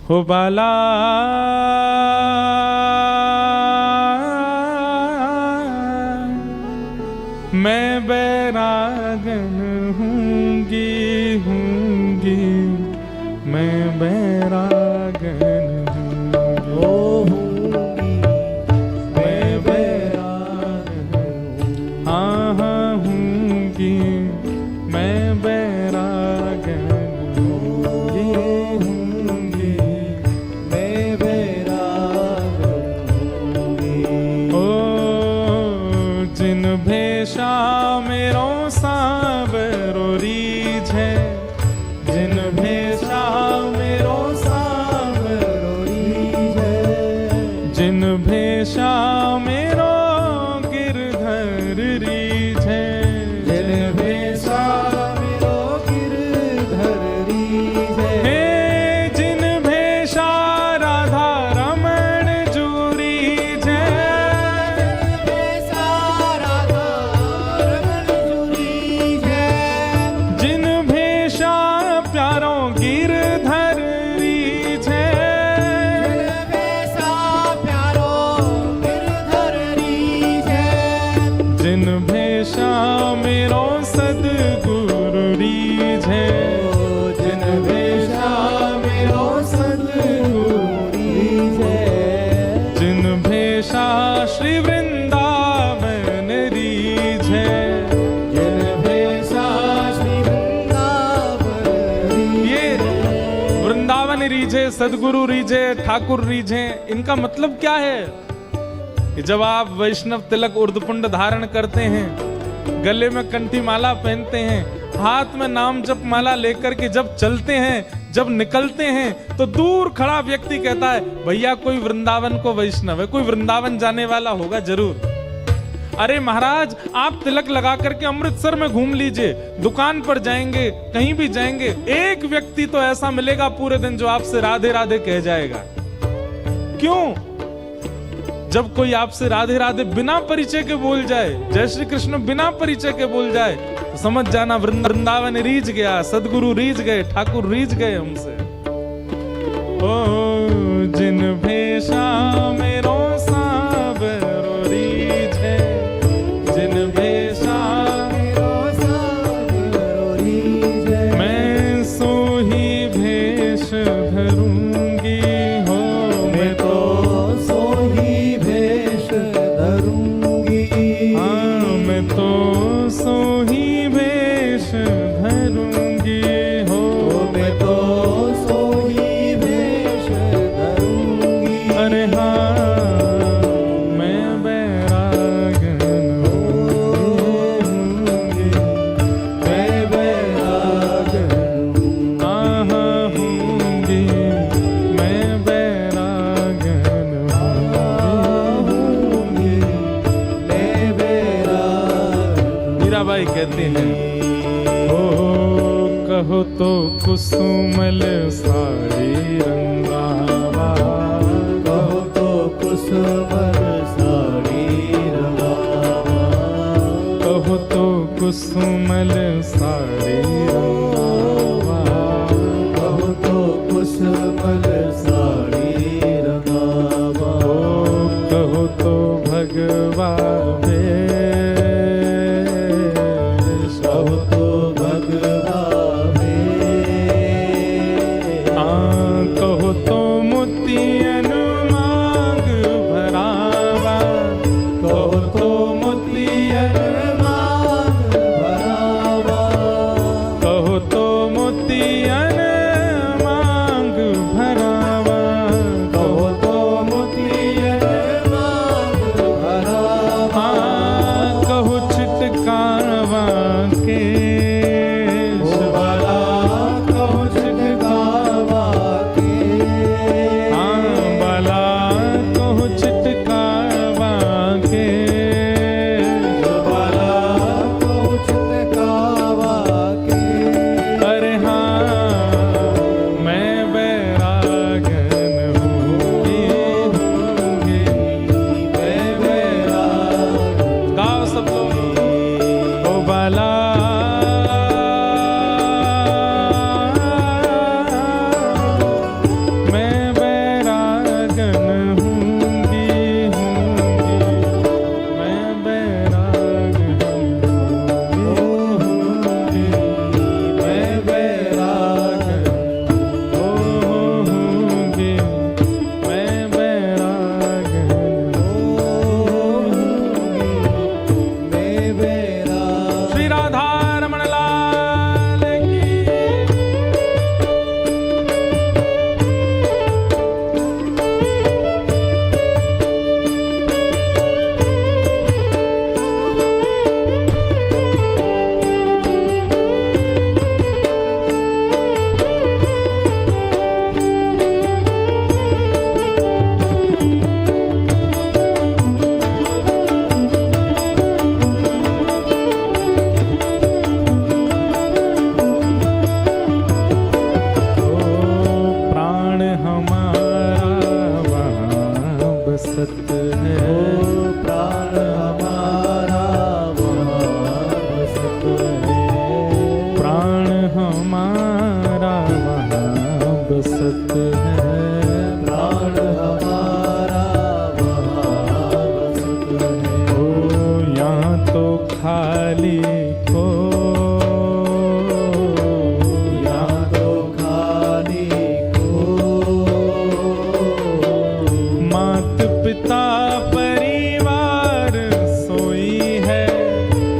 हो बाला मैं बैरागन हूँगी मैं बैरागन हूँगी मैं बैरागन हाँ हूँगी मैं बैरागन मैं बैरागन ओ जिन भेषा मेरो सांवरो रीझ है जिन भेषा मेरो सांवरो रीझ है जिन भेषा मेरो गिरधर रीझ है जिन भेषा मेरो गिरधर रीझ है जिन भेषा राधा रमण जू रीझ है जिन भेषा प्यारों गिरधर रीझ है जिन भेषा मेरो सद्गुरु रीझ है जिन भेषा मेरो सद्गुरु रीझ है जिन भेषा श्री वृंदावन रीझ है जिन भेषा श्री वृंदावन ये वृंदावन रीझे सदगुरु रीझे ठाकुर रीझे इनका मतलब क्या है कि जब आप वैष्णव तिलक उर्दपुंड धारण करते हैं गले में कंठी माला पहनते हैं हाथ में नाम जप माला लेकर के जब चलते हैं जब निकलते हैं तो दूर खड़ा व्यक्ति कहता है भैया कोई वृंदावन को वैष्णव है कोई वृंदावन जाने वाला होगा जरूर। अरे महाराज आप तिलक लगा करके अमृतसर में घूम लीजिए दुकान पर जाएंगे कहीं भी जाएंगे एक व्यक्ति तो ऐसा मिलेगा पूरे दिन जो आपसे राधे राधे कह जाएगा। क्यों? जब कोई आपसे राधे राधे बिना परिचय के बोल जाए जय श्री कृष्ण बिना परिचय के बोल जाए तो समझ जाना वृंदावन रीझ गया सदगुरु रीझ गए ठाकुर रीझ गए हमसे। ओ जिन भेषा मेरो सांवरो रीझ है जिन भेषा मेरो सांवरो रीझ है मैं सो ही भेष धरूंगी हो मैं तो सो ही भेष धरूंगी हाँ मैं तो सो ही भेष धरूंगी हो मैं तो सो ही भेष धरूंगी अरे हाँ मैं बैरागन हूँगी मैं बैरागन हाँ हूँगी मैं बैरागन हूँगी मैं बैरागन। मीराबाई कहती हैं ओ कहो तो कुसुमल साड़ी रंगावा कहो तो कुसुमल साड़ी रंगावा कहो तो कुसुमल साड़ी रंगावा कहो तो कुसुमल साड़ी रंगावा कहो तो भगवा भेष कहो तो भगवा कहो तो मोतियन मांग भरावा कहो तो मोतियन मांग भरावा कहो तो मोतियन मांग भरावा सुख है, प्राण हमारा वहाँ सुख है। ओ यहाँ तो खाली को, यहाँ तो खाली को, मात पिता परिवार सोई है,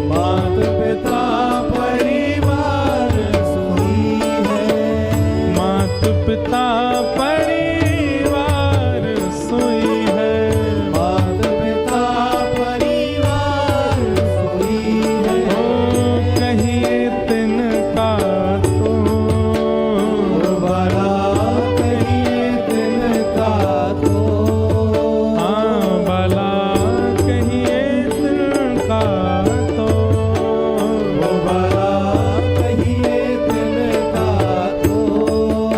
मात पिता परिवार सोई है। मात पिता परिवार सोई है, मात पिता परिवार सोई है। ओ कहिए तिनका तो, भला कहिए तिनका तो, हाँ भला कहिए तिनका तो, भला कहिए तिनका तो।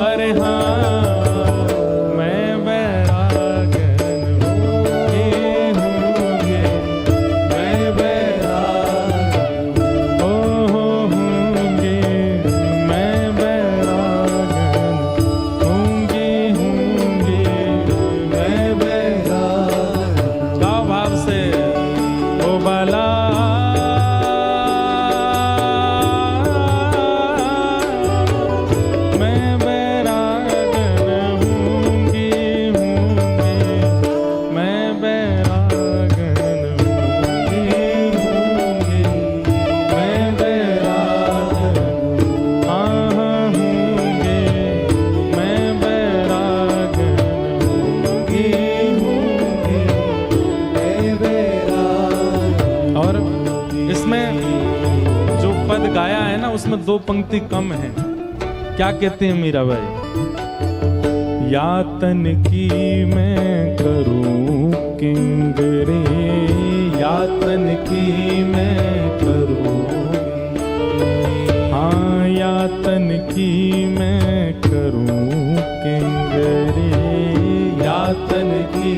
अरे हाँ मैं बैरागन होंगे, मैं बैराग होंगे, मैं बैरागन होंगे, मैं बैराग गाओ भाव से, ओ बाला मैं बैरागन होंगे, मैं बैरागन होंगे, मैं बैरागन होंगे, मैं बैरागन होंगे। मैं बैराग। और इसमें जो पद गाया है ना उसमें दो पंक्ति कम है। क्या कहते हैं मीराबाई? यातन की मैं करूं किंगरे, यातन की मैं करूं, हाँ यातन की मैं करूं किंगरे, यातन की